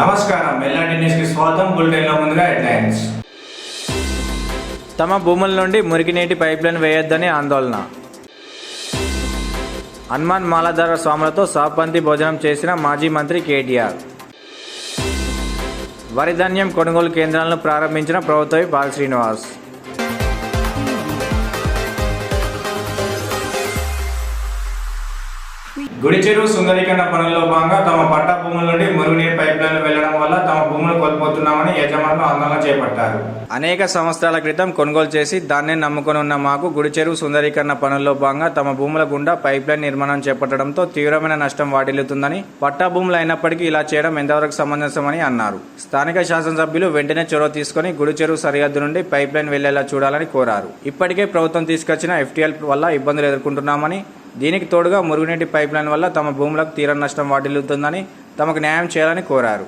నమస్కారం, ఎల్ఆర్టీ న్యూస్కి స్వాగతం. బులెటిన్లో ముందుగా హెడ్లైన్స్. తమ భూముల నుండి మురికినీటి పైప్లైన్ వేయొద్దని ఆందోళన. హనుమాన్ మాలాధార స్వాములతో సాపంతి భోజనం చేసిన మాజీ మంత్రి కేటీఆర్. వరి ధాన్యం కొనుగోలు కేంద్రాలను ప్రారంభించిన ప్రభుత్వ బాల శ్రీనివాస్. గుడి చెరువు సుందరీకరణ పనుల్లో భాగంగా తమ పట్టా భూముల నుండి మురుగునీరు పైప్లైన్లు వెళ్లడం వల్ల తమ భూములు కోల్పోతున్నామని యజమానులు ఆందోళన చేపట్టారు. అనేక సంవత్సరాల క్రితం కొనుగోలు చేసి దాన్నే నమ్ముకొని ఉన్న మాకు గుడి చెరువు సుందరీకరణ పనుల్లో భాగంగా తమ భూముల గుండా పైప్లైన్ నిర్మాణం చేపట్టడంతో తీవ్రమైన నష్టం వాటిల్లుతుందని, పట్టా భూములు అయినప్పటికీ ఇలా చేయడం ఎంతవరకు సమంజసమని అన్నారు. స్థానిక శాసనసభ్యులు వెంటనే చొరవ తీసుకుని గుడి చెరువు సరిహద్దు నుండి పైప్లైన్ వెళ్లేలా చూడాలని కోరారు. ఇప్పటికే ప్రభుత్వం తీసుకొచ్చిన FTL వల్ల ఇబ్బందులు ఎదుర్కొంటున్నామని, దీనికి తోడుగా మురుగునీటి పైప్లైన్ వల్ల తమ భూములకు తీరని నష్టం వాటిల్లుతుందని, తమకు న్యాయం చేయాలని కోరారు.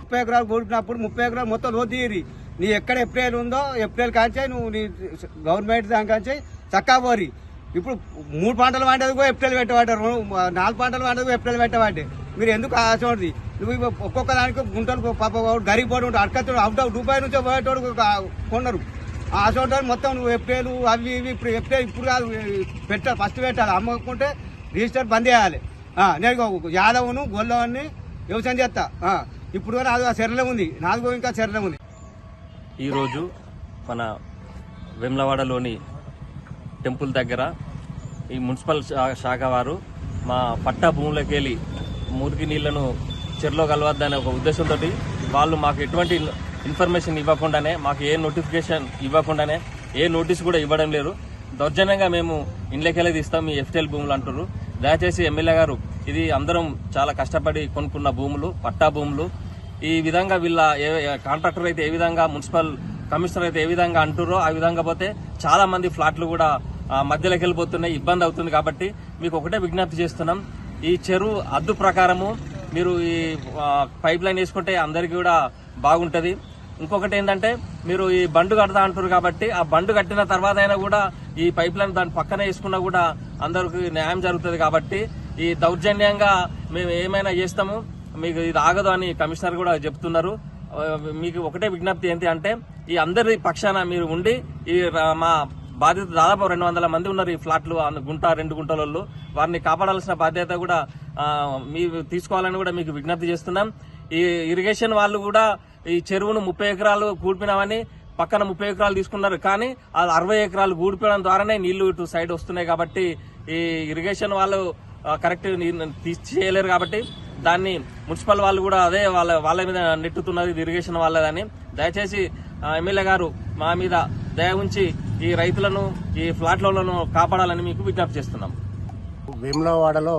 ముప్పై ఎకరాలు కూడినప్పుడు 30 ఎకరాలు మొత్తం లోతు తీరి నీ ఎక్కడ ఏప్రిల్ ఉందో ఏప్రిల్ కాంచాయి, నువ్వు నీ గవర్నమెంట్ దాని కాంచాయి చక్కా పోరి. ఇప్పుడు 3 పంటలు పండేది ఏప్రిల్ పెట్టబడ్డారు, 4 పంటలు పండేది ఏప్రిల్ పెట్టబడ్డే. మీరు ఎందుకు ఆశపడి నువ్వు ఒక్కొక్క దానికి గుంటలు పాప గరీబ్ పోటీ ఉంటాడు, అడకత్తోడు అవుట్ దుబాయ్ నుంచి పోయేటోడు కొన్నారు. ఆశపడ్డారు మొత్తం నువ్వు ఏప్రిల్ అవి ఇవి ఇప్పుడు ఏప్రిల్ ఇప్పుడు కాదు పెట్టాలి, ఫస్ట్ పెట్టాలి. అమ్మకుంటే రిజిస్టర్ బంద్ చేయాలి. నేను యాదవ్ను గొల్లవని వ్యవసాయం చేస్తా. ఇప్పుడు నాది చర్యలో ఉంది, నాలుగో ఇంకా చర్యలో ఉంది. ఈరోజు మన వెమ్లవాడలోని టెంపుల్ దగ్గర ఈ మున్సిపల్ శాఖ వారు మా పట్టా భూములకు వెళ్ళి మురికి నీళ్లను చెరువులో కలవద్దనే ఒక ఉద్దేశంతో వాళ్ళు మాకు ఎటువంటి ఇన్ఫర్మేషన్ ఇవ్వకుండానే, మాకు ఏ నోటిఫికేషన్ ఇవ్వకుండానే, ఏ నోటీస్ కూడా ఇవ్వడం లేరు. దౌర్జన్యంగా మేము ఇండ్లకెళ్ళి తీస్తాం మీ FTL భూములు అంటున్నారు. దయచేసి ఎమ్మెల్యే గారు, ఇది అందరం చాలా కష్టపడి కొనుక్కున్న భూములు, పట్టా భూములు. ఈ విధంగా వీళ్ళ కాంట్రాక్టర్ అయితే ఏ విధంగా, మున్సిపల్ కమిషనర్ అయితే ఏ విధంగా అంటుర్రో ఆ విధంగా పోతే చాలా మంది ఫ్లాట్లు కూడా మధ్యలోకి వెళ్ళిపోతున్నాయి, ఇబ్బంది అవుతుంది. కాబట్టి మీకు ఒకటే విజ్ఞప్తి చేస్తున్నాం, ఈ చెరువు హద్దు ప్రకారము మీరు ఈ పైప్ లైన్ వేసుకుంటే అందరికీ కూడా బాగుంటుంది. ఇంకొకటి ఏంటంటే, మీరు ఈ బండు కడతా అంటారు కాబట్టి ఆ బండు కట్టిన తర్వాత అయినా కూడా ఈ పైప్ లైన్ దాని పక్కన వేసుకున్నా కూడా అందరికి న్యాయం జరుగుతుంది. కాబట్టి ఈ దౌర్జన్యంగా మేము ఏమైనా చేస్తాము, మీకు ఇది ఆగదు అని కమిషనర్ కూడా చెప్తున్నారు. మీకు ఒకటే విజ్ఞప్తి ఏంటి అంటే, ఈ అందరి పక్షాన మీరు ఉండి ఈ మా బాధ్యత దాదాపు 200 మంది ఉన్నారు ఈ ఫ్లాట్లు, గుంట 2 గుంటలలో, వారిని కాపాడాల్సిన బాధ్యత కూడా మీరు తీసుకోవాలని కూడా మీకు విజ్ఞప్తి చేస్తున్నాం. ఈ ఇరిగేషన్ వాళ్ళు కూడా ఈ చెరువును 30 ఎకరాలు కూడిపినామని పక్కన 30 ఎకరాలు తీసుకున్నారు, కానీ అది 60 ఎకరాలు కూడిపోవడం ద్వారానే నీళ్లు ఇటు సైడ్ వస్తున్నాయి. కాబట్టి ఈ ఇరిగేషన్ వాళ్ళు కరెక్ట్ చేయలేరు. కాబట్టి దాన్ని మున్సిపల్ వాళ్ళు కూడా అదే వాళ్ళ మీద నెట్టుతున్నది, ఇరిగేషన్ వాళ్ళదని. దయచేసి ఎమ్మెల్యే గారు మా మీద దయ ఉంచి ఈ రైతులను, ఈ ఫ్లాట్లను కాపాడాలని మీకు విజ్ఞప్తి చేస్తున్నాం. వేములవాడలో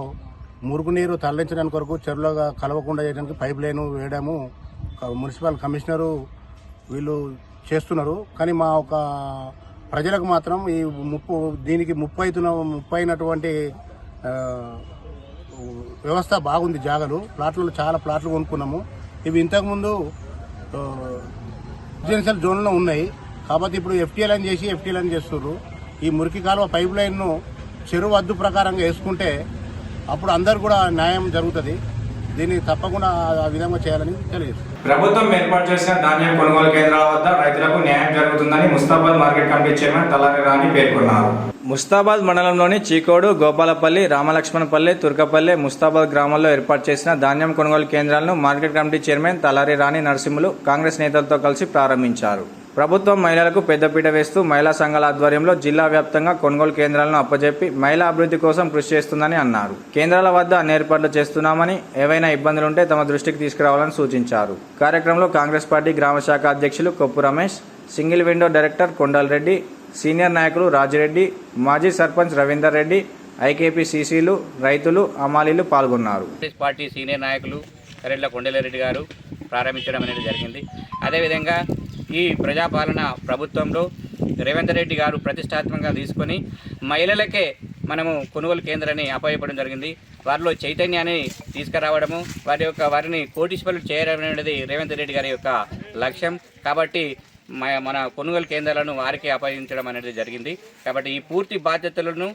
మురుగునీరు తరలించడానికి కొరకు చెరువులో కలవకుండా చేయడానికి పైప్ లైన్ వేయడము మున్సిపల్ కమిషనరు వీళ్ళు చేస్తున్నారు. కానీ మా ఒక ప్రజలకు మాత్రం ఈ దీనికి ముప్పు అయినటువంటి వ్యవస్థ బాగుంది. జాగాలు ప్లాట్లలో చాలా ప్లాట్లు కొనుక్కున్నాము. ఇవి ఇంతకుముందు రెసిడెన్షియల్ జోన్లో ఉన్నాయి కాబట్టి ఇప్పుడు FTL అని చేసి FTL అని చేస్తున్నారు. ఈ మురికి కాలువ పైప్ లైన్ను చెరువు హద్దు ప్రకారంగా వేసుకుంటే అప్పుడు అందరు కూడా న్యాయం జరుగుతుంది. దీన్ని తప్పకుండా ఆ విధంగా చేయాలని తెలియజేస్తుంది. ప్రభుత్వం ఏర్పాటు చేసిన ధాన్యం కొనుగోలు కేంద్రాల వద్ద రైతులకు న్యాయం జరుగుతుందని ముస్తాబాద్ మార్కెట్ కమిటీ చైర్మన్ తలారి రాణి పేర్కొన్నారు. ముస్తాబాద్ మండలంలోని చీకోడు, గోపాలపల్లి, రామలక్ష్మణపల్లి, తుర్కపల్లి, ముస్తాబాద్ గ్రామాల్లో ఏర్పాటు చేసిన ధాన్యం కొనుగోలు కేంద్రాలను మార్కెట్ కమిటీ చైర్మన్ తలారి రాణి నరసింహులు కాంగ్రెస్ నేతలతో కలిసి ప్రారంభించారు. ప్రభుత్వం మహిళలకు పెద్దపీట వేస్తూ మహిళా సంఘాల ఆధ్వర్యంలో జిల్లా వ్యాప్తంగా కొనుగోలు కేంద్రాలను అప్పజెప్పి మహిళా అభివృద్ధి కోసం కృషి చేస్తుందని అన్నారు. కేంద్రాల వద్ద అన్ని ఏర్పాట్లు చేస్తున్నామని, ఏవైనా ఇబ్బందులుంటే తమ దృష్టికి తీసుకురావాలని సూచించారు. కార్యక్రమంలో కాంగ్రెస్ పార్టీ గ్రామ శాఖ అధ్యక్షులు కొప్పు Ramesh, single window director Kondal Reddy, senior నాయకులు రాజిరెడ్డి, మాజీ సర్పంచ్ రవీందర్ రెడ్డి, IKP CCలు, రైతులు, అమాలీలు పాల్గొన్నారు. కాంగ్రెస్ పార్టీ సీనియర్ నాయకులు కరెడ్ల కొండలరెడ్డి గారు ప్రారంభించడం అనేది జరిగింది. అదేవిధంగా ఈ ప్రజాపాలన ప్రభుత్వంలో రేవంత్ రెడ్డి గారు ప్రతిష్టాత్మకంగా తీసుకొని మహిళలకే మనము కొనుగోలు కేంద్రాన్ని అప్పచెప్పడం జరిగింది. వారిలో చైతన్యాన్ని తీసుకురావడము వారిని కోటీశ్వరులు చేయడం అనేది రేవంత్ రెడ్డి గారి యొక్క లక్ష్యం. కాబట్టి మన కొనుగోలు కేంద్రాలను వారికి అప్పగించడం అనేది జరిగింది. కాబట్టి ఈ పూర్తి బాధ్యతలను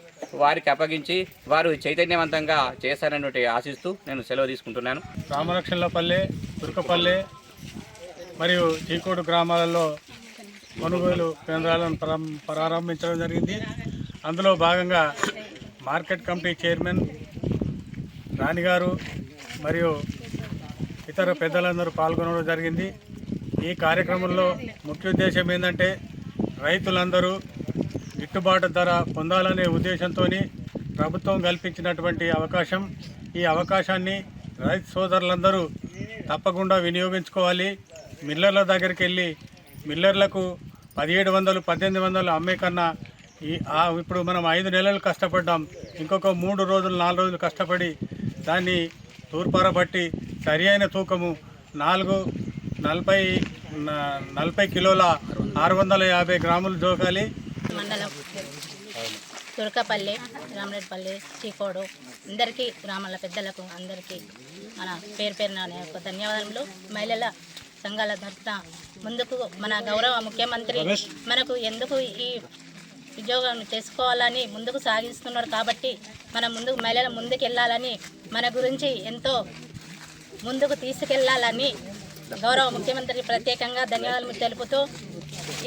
వారికి అప్పగించి వారు చైతన్యవంతంగా చేస్తారన్నట్టు ఆశిస్తూ నేను సెలవు తీసుకుంటున్నాను. రామలక్ష్మణపల్లె, తుర్కపల్లె మరియు చీకోడు గ్రామాలలో కొనుగోలు కేంద్రాలను ప్రారంభించడం జరిగింది. అందులో భాగంగా మార్కెట్ కమిటీ చైర్మన్ రాణి గారు మరియు ఇతర పెద్దలందరూ పాల్గొనడం జరిగింది. ఈ కార్యక్రమంలో ముఖ్య ఉద్దేశం ఏంటంటే రైతులందరూ గిట్టుబాటు ధర పొందాలనే ఉద్దేశంతో ప్రభుత్వం కల్పించినటువంటి అవకాశం. ఈ అవకాశాన్ని రైతు సోదరులందరూ తప్పకుండా వినియోగించుకోవాలి. మిల్లర్ల దగ్గరికి వెళ్ళి మిల్లర్లకు 1700, 1800 అమ్మే కన్నా ఇప్పుడు మనం 5 నెలలు కష్టపడ్డాం. ఇంకొక 3 రోజులు 4 రోజులు కష్టపడి దాన్ని తూర్పారబట్టి సరి అయిన తూకము 40 కిలోల 650 గ్రాములు జోకాలి. మండలం తుర్కపల్లి, రామరెడ్డిపల్లి, చీకోడు అందరికీ గ్రామాల పెద్దలకు అందరికీ మన పేరున ధన్యవాదాలు. మహిళల సంఘాల తరఫున ముందుకు మన గౌరవ ముఖ్యమంత్రి మనకు ఎందుకు ఈ ఉద్యోగం చేసుకోవాలని ముందుకు సాగిస్తున్నారు. కాబట్టి మన మహిళల ముందుకు వెళ్ళాలని, మన గురించి ఎంతో ముందుకు తీసుకెళ్లాలని గౌరవ ముఖ్యమంత్రి ప్రత్యేకంగా ధన్యవాదాలు తెలుపుతూ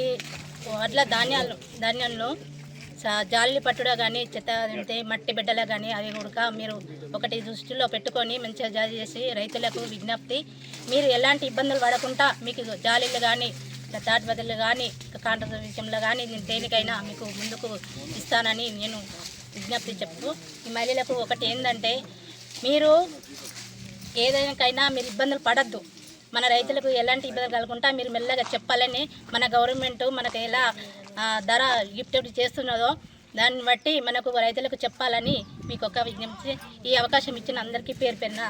ఈ వడ్ల ధాన్యాలను జాలి పట్టుడా కానీ చెత్త మట్టి బిడ్డల కానీ అవి కూడా మీరు ఒకటి దృష్టిలో పెట్టుకొని మంచిగా జారీ చేసి రైతులకు విజ్ఞప్తి, మీరు ఎలాంటి ఇబ్బందులు పడకుండా మీకు జాలీలు కానీ తాటి బదులు కానీ కాంట్రాక్ట్ విషయంలో కానీ నేను దేనికైనా మీకు ముందుకు ఇస్తానని నేను విజ్ఞప్తి చెప్తూ, ఈ మహిళలకు ఒకటి ఏంటంటే మీరు ఏదైనాకైనా మీరు ఇబ్బందులు పడద్దు. మన రైతులకు ఎలాంటి ఇబ్బందులు కలగకుండా మీరు మెల్లగా చెప్పాలని మన గవర్నమెంట్ మనకు ఎలా ధర గిఫ్ట్ చేస్తున్నదో దాన్ని బట్టి మనకు రైతులకు చెప్పాలని మీకు ఒక విజ్ఞప్తి. ఈ అవకాశం ఇచ్చిన అందరికీ పేరున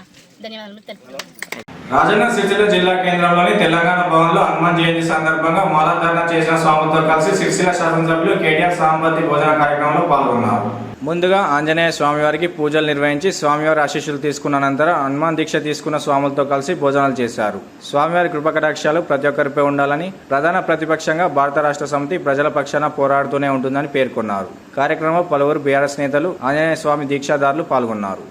ధన్యవాదాలు తెలుపుతున్నాను. రాజన్న సిరిసిల్ల జిల్లా కేంద్రంలోని తెలంగాణ భవన్లో హనుమాన్ జయంతి సందర్భంగా మాలాధారణ చేసిన స్వాములతో కలిసి సిరిసిల్ల శాసనసభ్యులు కేటీఆర్ సాంపత్తి భోజన కార్యక్రమంలో పాల్గొన్నారు. ముందుగా ఆంజనేయ స్వామివారికి పూజలు నిర్వహించి స్వామివారి ఆశీస్సులు తీసుకున్న అనంతరం హనుమాన్ దీక్ష తీసుకున్న స్వాములతో కలిసి భోజనాలు చేశారు. స్వామివారి కృపకటాక్షాలు ప్రతి ఒక్కరిపై ఉండాలని, ప్రధాన ప్రతిపక్షంగా భారత రాష్ట్ర సమితి ప్రజల పక్షాన పోరాడుతూనే ఉంటుందని పేర్కొన్నారు. కార్యక్రమంలో పలువురు బీఆర్ఎస్ నేతలు, ఆంజనేయ స్వామి దీక్షాదారులు పాల్గొన్నారు.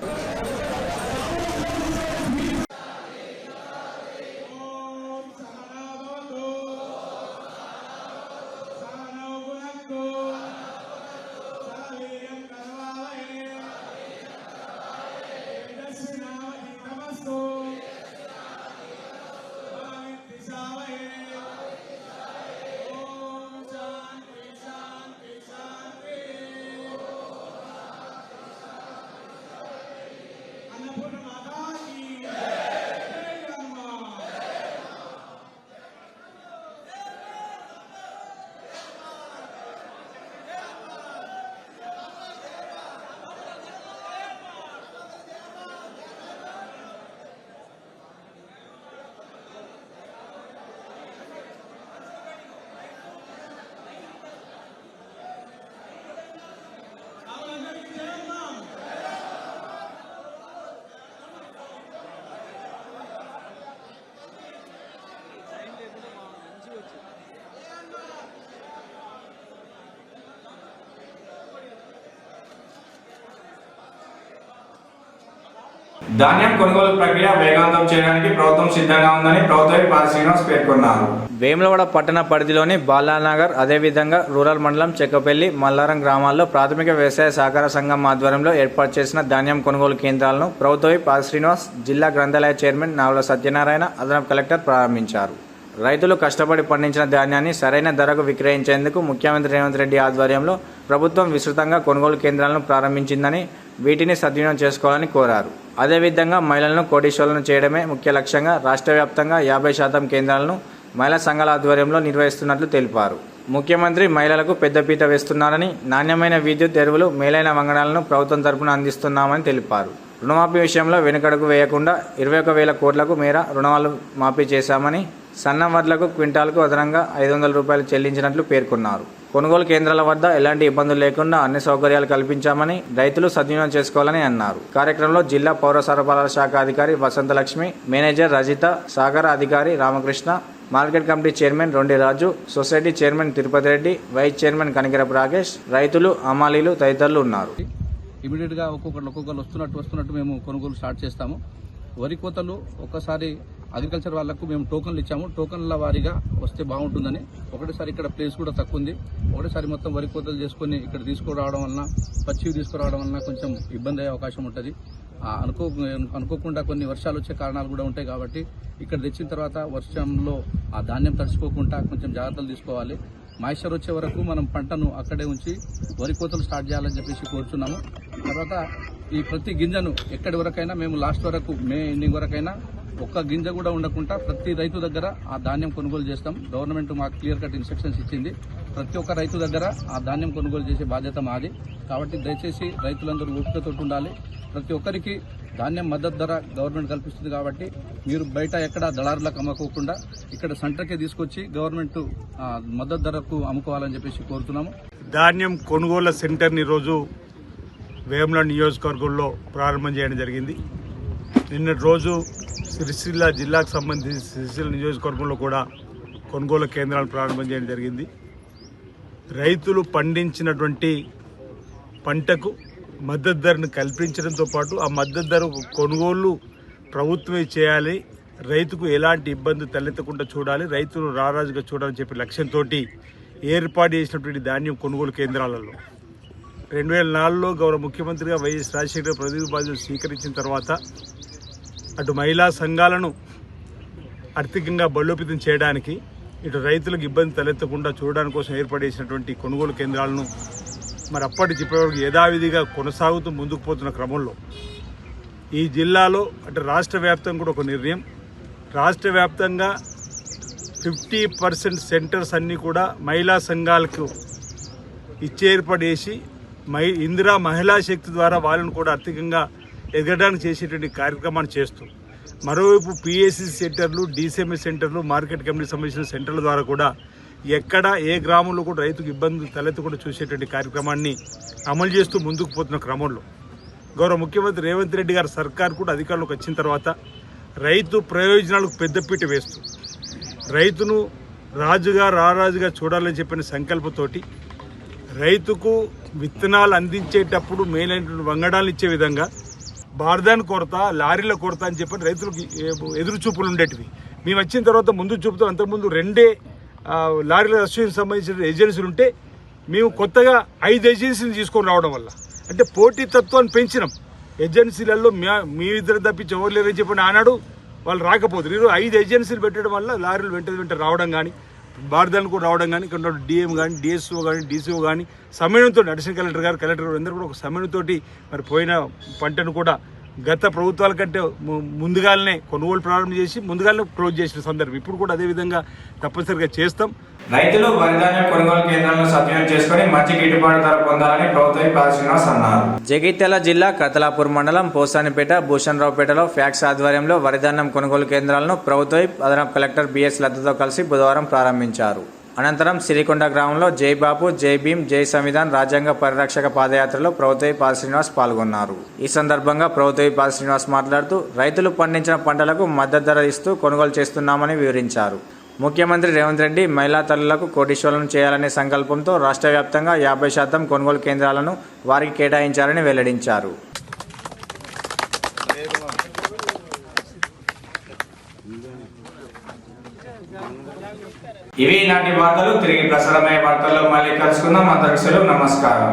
ధాన్యం కొనుగోలు ప్రక్రియ వేగవంతం చేయడానికి ప్రభుత్వం సిద్ధంగా ఉందని ప్రభుత్వ పాల్ శ్రీనివాస్ పేర్కొన్నారు. వేములవాడ పట్టణ పరిధిలోని బాలానగర్, అదేవిధంగా రూరల్ మండలం చెక్కపల్లి, మల్లారం గ్రామాల్లో ప్రాథమిక వ్యవసాయ సహకార సంఘం ఆధ్వర్యంలో ఏర్పాటు చేసిన ధాన్యం కొనుగోలు కేంద్రాలను ప్రభుత్వ పాల్ శ్రీనివాస్, జిల్లా గ్రంథాలయ చైర్మన్ నావల సత్యనారాయణ, అదనపు కలెక్టర్ ప్రారంభించారు. రైతులు కష్టపడి పండించిన ధాన్యాన్ని సరైన ధరకు విక్రయించేందుకు ముఖ్యమంత్రి రేవంత్ రెడ్డి ఆధ్వర్యంలో ప్రభుత్వం విస్తృతంగా కొనుగోలు కేంద్రాలను ప్రారంభించిందని, వీటిని సద్వినియోగం చేసుకోవాలని కోరారు. అదేవిధంగా మహిళలను కోటీశ్వరులను చేయడమే ముఖ్య లక్ష్యంగా రాష్ట్ర వ్యాప్తంగా 50% కేంద్రాలను మహిళా సంఘాల ఆధ్వర్యంలో నిర్వహిస్తున్నట్లు తెలిపారు. ముఖ్యమంత్రి మహిళలకు పెద్దపీట వేస్తున్నారని, నాణ్యమైన విద్యుత్, ఎరువులు, మేలైన వంగడాలను ప్రభుత్వం తరపున అందిస్తున్నామని తెలిపారు. రుణమాఫీ విషయంలో వెనుకడుగు వేయకుండా 21,000 కోట్లకు మేర రుణాలు మాఫీ చేశామని, సన్నం వడ్లకు క్వింటాల్కు అదనంగా 500 రూపాయలు చెల్లించినట్లు పేర్కొన్నారు. కొనుగోలు కేంద్రాల వద్ద ఎలాంటి ఇబ్బందులు లేకుండా అన్ని సౌకర్యాలు కల్పించామని రైతులు సద్వినియోగం చేసుకోవాలని అన్నారు. కార్యక్రమంలో జిల్లా పౌర సరఫరాల శాఖ అధికారి వసంతలక్ష్మి, మేనేజర్ రజిత, సాగర అధికారి Ramakrishna, market committee chairman Rondi Raju, society chairman Tirupati Reddy, vice chairman Kanikarapu Rakesh, రైతులు, అమాలీలు తదితరులు ఉన్నారు. ఇమీడియట్గా ఒక్కొక్కరు వస్తున్నట్టు మేము కొనుగోలు స్టార్ట్ చేస్తాము. వరి కోతలు ఒక్కసారి అగ్రికల్చర్ వాళ్ళకు మేము టోకన్లు ఇచ్చాము. టోకన్ల వారీగా వస్తే బాగుంటుందని ఒకటేసారి ఇక్కడ ప్లేస్ కూడా తక్కువ ఉంది. ఒకటేసారి మొత్తం వరి కోతలు చేసుకుని ఇక్కడ తీసుకురావడం వలన, పచ్చివి తీసుకురావడం వలన కొంచెం ఇబ్బంది అయ్యే అవకాశం ఉంటుంది. అనుకోకుండా కొన్ని వర్షాలు వచ్చే కారణాలు కూడా ఉంటాయి. కాబట్టి ఇక్కడ తెచ్చిన తర్వాత వర్షంలో ఆ ధాన్యం తడిసిపోకుండా కొంచెం జాగ్రత్తలు తీసుకోవాలి. మాయిశ్చర్ వచ్చే వరకు మనం పంటను అక్కడే ఉంచి వరి కోతలు స్టార్ట్ చేయాలని చెప్పేసి కోరుచున్నాము. తర్వాత ఈ ప్రతి గింజను ఎక్కడి వరకైనా మేము లాస్ట్ వరకు మే ఎండింగ్ వరకైనా ఒక్క గింజ కూడా ఉండకుండా ప్రతి రైతు దగ్గర ఆ ధాన్యం కొనుగోలు చేస్తాం. గవర్నమెంట్ మాకు క్లియర్ కట్ ఇన్స్ట్రక్షన్స్ ఇచ్చింది. ప్రతి ఒక్క రైతు దగ్గర ఆ ధాన్యం కొనుగోలు చేసే బాధ్యత మాది. కాబట్టి దయచేసి రైతులందరూ ఓపికతో ఉండాలి. ప్రతి ఒక్కరికి ధాన్యం మద్దతు ధర గవర్నమెంట్ కల్పిస్తుంది. కాబట్టి మీరు బయట ఎక్కడ దళారులకు అమ్ముకోకుండా ఇక్కడ సెంటర్కే తీసుకొచ్చి గవర్నమెంట్ మద్దతు ధరకు అమ్ముకోవాలని చెప్పేసి కోరుతున్నాము. ధాన్యం కొనుగోళ్ల సెంటర్ని ఈరోజు వేముల నియోజకవర్గంలో ప్రారంభం చేయడం జరిగింది. నిన్నటి రోజు సిరిసిల్ల జిల్లాకు సంబంధించి సిరిసిల్ల నియోజకవర్గంలో కూడా కొనుగోలు కేంద్రాలను ప్రారంభం చేయడం జరిగింది. రైతులు పండించినటువంటి పంటకు మద్దతు ధరను కల్పించడంతో పాటు ఆ మద్దతు ధర కొనుగోలు ప్రభుత్వమే చేయాలి, రైతుకు ఎలాంటి ఇబ్బంది తలెత్తకుండా చూడాలి, రైతులు రారాజుగా చూడాలని చెప్పి లక్ష్యంతో ఏర్పాటు చేసినటువంటి ధాన్యం కొనుగోలు కేంద్రాలలో 2004లో గౌరవ ముఖ్యమంత్రిగా వైఎస్ రాజశేఖర ప్రతినిధి బాధ్యతలు స్వీకరించిన తర్వాత అటు మహిళా సంఘాలను ఆర్థికంగా బలోపేతం చేయడానికి, ఇటు రైతులకు ఇబ్బంది తలెత్తకుండా చూడడానికి కోసం ఏర్పాటు చేసినటువంటి కొనుగోలు కేంద్రాలను మరి అప్పటికి ఇప్పటివరకు యథావిధిగా కొనసాగుతూ ముందుకు పోతున్న క్రమంలో ఈ జిల్లాలో అంటే రాష్ట్ర వ్యాప్తంగా కూడా ఒక నిర్ణయం, రాష్ట్ర వ్యాప్తంగా 50% సెంటర్స్ అన్నీ కూడా మహిళా సంఘాలకు ఇచ్చే ఏర్పాటు చేసి ఇందిరా మహిళా శక్తి ద్వారా వాళ్ళను కూడా ఆర్థికంగా ఎదగడానికి చేసేటువంటి కార్యక్రమాన్ని చేస్తూ, మరోవైపు పిఎస్సి సెంటర్లు, డిసిఎంఎస్ సెంటర్లు, మార్కెట్ కమిటీకి సంబంధించిన సెంటర్ల ద్వారా కూడా ఎక్కడ ఏ గ్రామంలో కూడా రైతుకు ఇబ్బందులు తలెత్తకుండా చూసేటువంటి కార్యక్రమాన్ని అమలు చేస్తూ ముందుకు పోతున్న క్రమంలో గౌరవ ముఖ్యమంత్రి రేవంత్ రెడ్డి గారి సర్కార్ కూడా అధికారంలోకి వచ్చిన తర్వాత రైతు ప్రయోజనాలకు పెద్దపీట వేస్తూ రైతును రాజుగా రారాజుగా చూడాలని చెప్పిన సంకల్పంతోటి రైతుకు విత్తనాలు అందించేటప్పుడు మేలైనటువంటి వంగడాలు ఇచ్చే విధంగా బార్దాన్ కొరత, లారీల కొరత అని చెప్పి రైతులకు ఎదురు చూపులు ఉండేటివి. మేము వచ్చిన తర్వాత ముందు చూపుతూ అంతకుముందు 2 లారీల అసోసియేషన్ సంబంధించిన ఏజెన్సీలు ఉంటే మేము కొత్తగా 5 ఏజెన్సీలు తీసుకొని రావడం వల్ల అంటే పోటీతత్వాన్ని పెంచినాం. ఏజెన్సీలలో మీ ఇద్దరు తప్పించి ఎవరు లేరని చెప్పిన ఆనాడు వాళ్ళు రాకపోతారు. ఈరోజు 5 ఏజెన్సీలు పెట్టడం వల్ల లారీలు వెంట రావడం కానీ, బార్దాలు కూడా రావడం కానీ, ఇక్కడ డిఎం కానీ, డిఎస్ఓ కానీ, డీసీఓ కానీ సమన్వయంతో అడిషనల్ కలెక్టర్ గారు అందరూ కూడా ఒక సమన్వయంతో మరి పోయిన పంటను కూడా గత ప్రభుత్వాల కంటే ముందుగానే కొనుగోలు ప్రారంభం చేసి ముందుగానే క్లోజ్ చేసిన సందర్భం. ఇప్పుడు కూడా అదేవిధంగా తప్పనిసరిగా చేస్తాం. రైతులు వరి ధాన్యం కొనుగోలు కేంద్రాలను సద్వినియోగం చేసుకుని మంచి గిట్టుబాటు ధర పొందాలని ప్రభుత్వం శ్రీనివాస్ అన్నారు. జగిత్యాల జిల్లా కతలాపూర్ మండలం పోసానిపేట, భూషణరావుపేటలో ఫ్యాక్స్ ఆధ్వర్యంలో వరి ధాన్యం కొనుగోలు కేంద్రాలను ప్రభుత్వ అదనపు కలెక్టర్ బిఎస్ లతతో కలిసి బుధవారం ప్రారంభించారు. అనంతరం సిరికొండ గ్రామంలో జై బాపు, జై భీమ్, జై సంవిధాన్ రాజ్యాంగ పరిరక్షక పాదయాత్రలో ప్రభుత్వ పాల్ శ్రీనివాస్ పాల్గొన్నారు. ఈ సందర్భంగా ప్రభుత్వ పాల్ శ్రీనివాస్ మాట్లాడుతూ రైతులు పండించిన పంటలకు మద్దతు ధర ఇస్తూ కొనుగోలు చేస్తున్నామని వివరించారు. ముఖ్యమంత్రి రేవంత్ రెడ్డి మహిళా తల్లులకు కోటీశ్వరులను చేయాలనే సంకల్పంతో రాష్ట్ర వ్యాప్తంగా 50% కొనుగోలు కేంద్రాలను వారికి కేటాయించారని వెల్లడించారు. ఇవి ఇలాంటి వార్తలు. తిరిగి ప్రసారమయ్యే వార్తల్లో మళ్ళీ కలుసుకుందాం. అందరికీ సెలవు. నమస్కారం.